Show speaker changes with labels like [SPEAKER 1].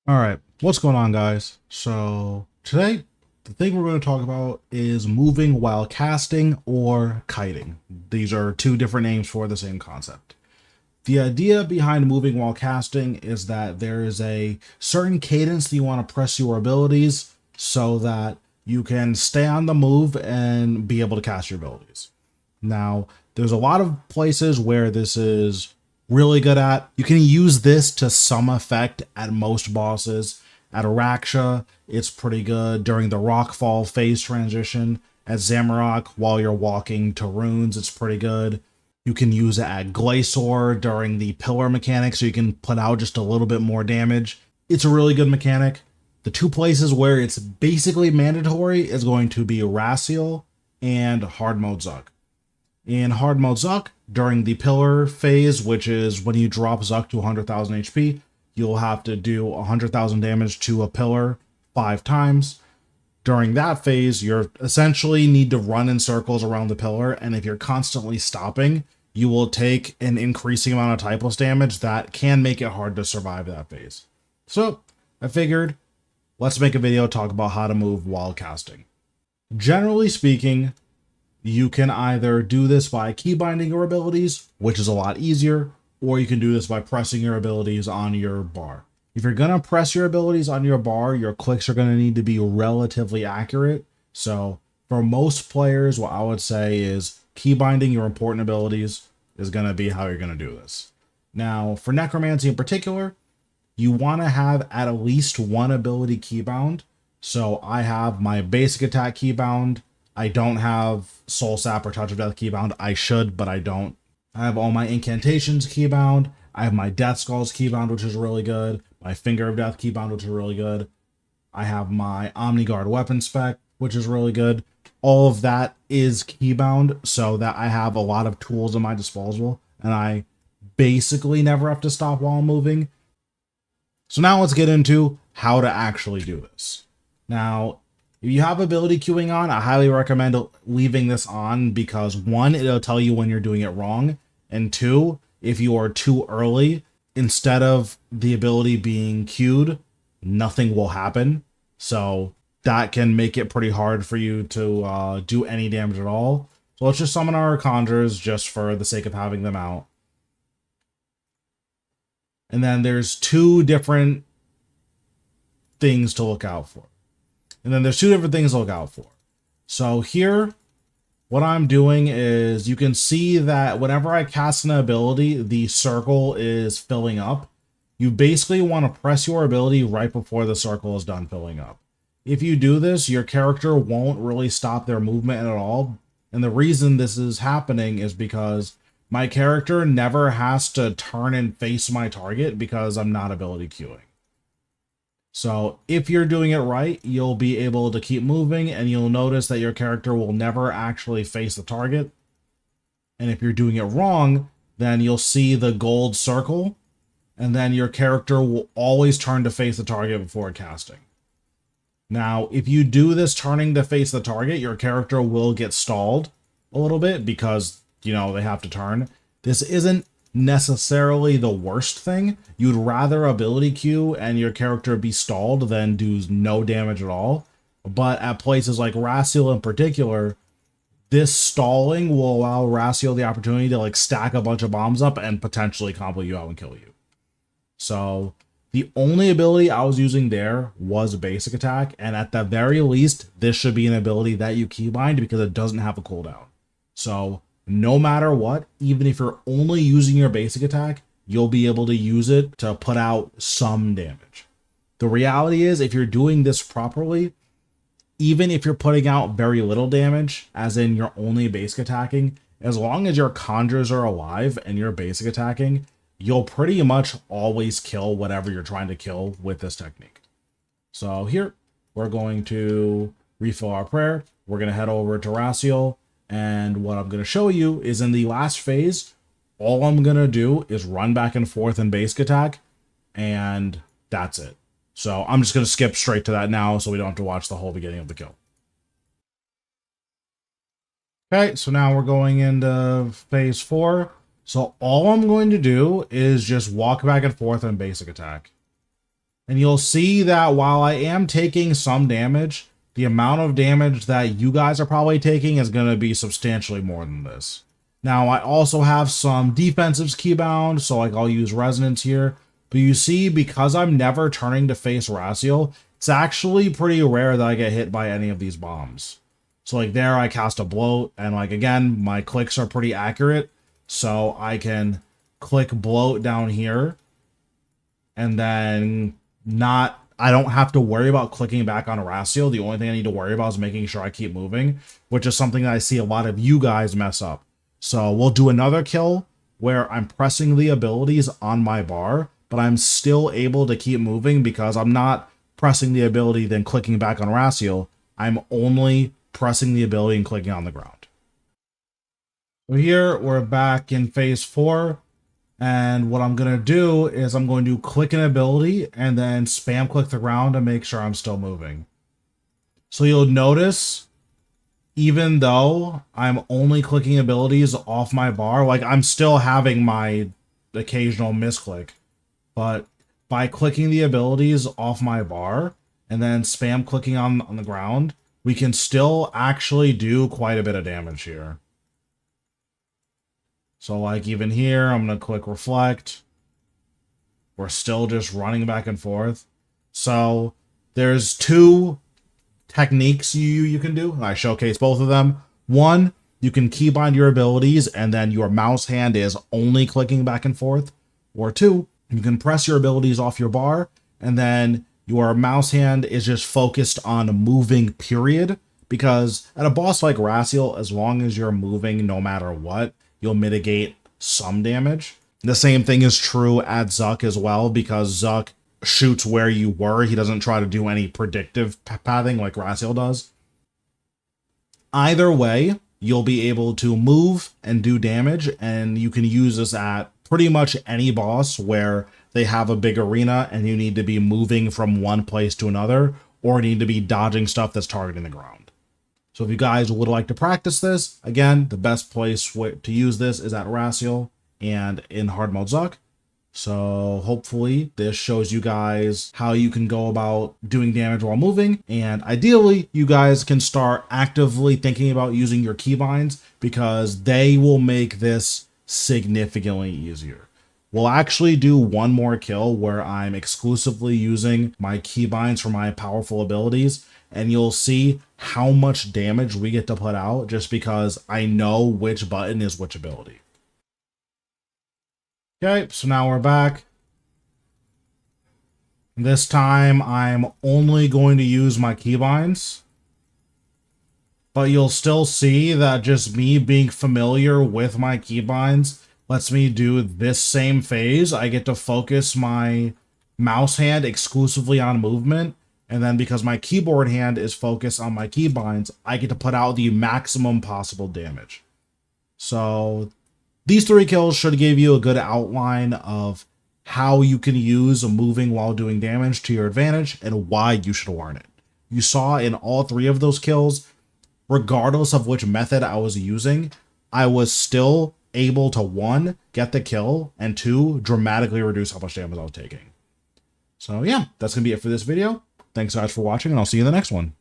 [SPEAKER 1] All right, what's going on, guys? So today, the thing we're going to talk about is moving while casting or kiting. These are two different names for the same concept. The idea behind moving while casting is that there is a certain cadence that you want to press your abilities so that you can stay on the move and be able to cast your abilities. Now, there's a lot of places where this is really good at. You can use this to some effect at most bosses. At Araksha, it's pretty good during the Rockfall phase transition. At Zamorak, while you're walking to runes, it's pretty good. You can use it at Glacior during the pillar mechanic, so you can put out just a little bit more damage. It's a really good mechanic. The two places where it's basically mandatory is going to be Rasial and Hard Mode Zuk. In Hard Mode Zuck, during the pillar phase, which is when you drop Zuck to 100,000 HP, you'll have to do 100,000 damage to a pillar 5 times. During that phase, you essentially need to run in circles around the pillar, and if you're constantly stopping, you will take an increasing amount of typeless damage that can make it hard to survive that phase. So, I figured, let's make a video talk about how to move while casting. Generally speaking, you can either do this by keybinding your abilities, which is a lot easier, or you can do this by pressing your abilities on your bar. If you're going to press your abilities on your bar, your clicks are going to need to be relatively accurate. So for most players, what I would say is keybinding your important abilities is going to be how you're going to do this. Now, for Necromancy in particular, you want to have at least one ability keybound. So I have my basic attack keybound. I don't have Soul Sap or Touch of Death keybound. I should, but I don't. I have all my incantations keybound. I have my Death Skulls keybound, which is really good. My Finger of Death keybound, which is really good. I have my Omniguard weapon spec, which is really good. All of that is keybound so that I have a lot of tools at my disposal, and I basically never have to stop while I'm moving. So now let's get into how to actually do this. Now, if you have ability queuing on, I highly recommend leaving this on because one, it'll tell you when you're doing it wrong, and two, if you are too early, instead of the ability being queued, nothing will happen. So that can make it pretty hard for you to do any damage at all. So let's just summon our conjures just for the sake of having them out. And then there's two different things to look out for. So here, what I'm doing is you can see that whenever I cast an ability, the circle is filling up. You basically want to press your ability right before the circle is done filling up. If you do this, your character won't really stop their movement at all. And the reason this is happening is because my character never has to turn and face my target because I'm not ability queuing. So if you're doing it right, you'll be able to keep moving and you'll notice that your character will never actually face the target. And if you're doing it wrong, then you'll see the gold circle and then your character will always turn to face the target before casting. Now, if you do this turning to face the target, your character will get stalled a little bit because, they have to turn. This isn't necessarily the worst thing. You'd rather ability queue and your character be stalled than do no damage at all. But at places like Rasial in particular, this stalling will allow Rasial the opportunity to stack a bunch of bombs up and potentially combo you out and kill you. So the only ability I was using there was basic attack, and at the very least, this should be an ability that you keybind because it doesn't have a cooldown. So no matter what, even if you're only using your basic attack, you'll be able to use it to put out some damage. The reality is, if you're doing this properly, even if you're putting out very little damage, as in you're only basic attacking, as long as your conjures are alive and you're basic attacking, you'll pretty much always kill whatever you're trying to kill with this technique. So here, we're going to refill our prayer. We're going to head over to Rasial. And what I'm going to show you is in the last phase, all I'm going to do is run back and forth in basic attack, and that's it. So I'm just going to skip straight to that now so we don't have to watch the whole beginning of the kill. Okay, so now we're going into phase 4. So all I'm going to do is just walk back and forth in basic attack. And you'll see that while I am taking some damage, the amount of damage that you guys are probably taking is going to be substantially more than this. Now, I also have some defensives keybound, so like I'll use Resonance here. But you see, because I'm never turning to face Rasial, it's actually pretty rare that I get hit by any of these bombs. So like there, I cast a Bloat, and like again, my clicks are pretty accurate. So I can click Bloat down here, and then I don't have to worry about clicking back on Rasial. The only thing I need to worry about is making sure I keep moving, which is something that I see a lot of you guys mess up. So we'll do another kill where I'm pressing the abilities on my bar, but I'm still able to keep moving because I'm not pressing the ability then clicking back on Rasial. I'm only pressing the ability and clicking on the ground. So here we're back in phase 4. And what I'm going to do is I'm going to click an ability and then spam click the ground to make sure I'm still moving. So you'll notice, even though I'm only clicking abilities off my bar, like I'm still having my occasional misclick. But by clicking the abilities off my bar and then spam clicking on the ground, we can still actually do quite a bit of damage here. So like even here, I'm going to click reflect. We're still just running back and forth. So there's 2 techniques you can do. I showcase both of them. One, you can keybind your abilities and then your mouse hand is only clicking back and forth. Or 2, you can press your abilities off your bar and then your mouse hand is just focused on moving, period. Because at a boss like Rasial, as long as you're moving no matter what, you'll mitigate some damage. The same thing is true at Zuk as well, because Zuk shoots where you were. He doesn't try to do any predictive pathing like Rasial does. Either way, you'll be able to move and do damage, and you can use this at pretty much any boss where they have a big arena and you need to be moving from one place to another, or need to be dodging stuff that's targeting the ground. So if you guys would like to practice this, again, the best place to use this is at Rasial and in hard mode Zuk. So hopefully this shows you guys how you can go about doing damage while moving. And ideally, you guys can start actively thinking about using your keybinds because they will make this significantly easier. We'll actually do one more kill where I'm exclusively using my keybinds for my powerful abilities, and you'll see how much damage we get to put out just because I know which button is which ability. Okay, so now we're back. This time I'm only going to use my keybinds, but you'll still see that just me being familiar with my keybinds lets me do this same phase. I get to focus my mouse hand exclusively on movement. And then because my keyboard hand is focused on my keybinds, I get to put out the maximum possible damage. So these 3 kills should give you a good outline of how you can use moving while doing damage to your advantage and why you should learn it. You saw in all 3 of those kills, regardless of which method I was using, I was still able to 1, get the kill, and 2, dramatically reduce how much damage I was taking. So yeah, that's going to be it for this video. Thanks guys for watching, and I'll see you in the next one.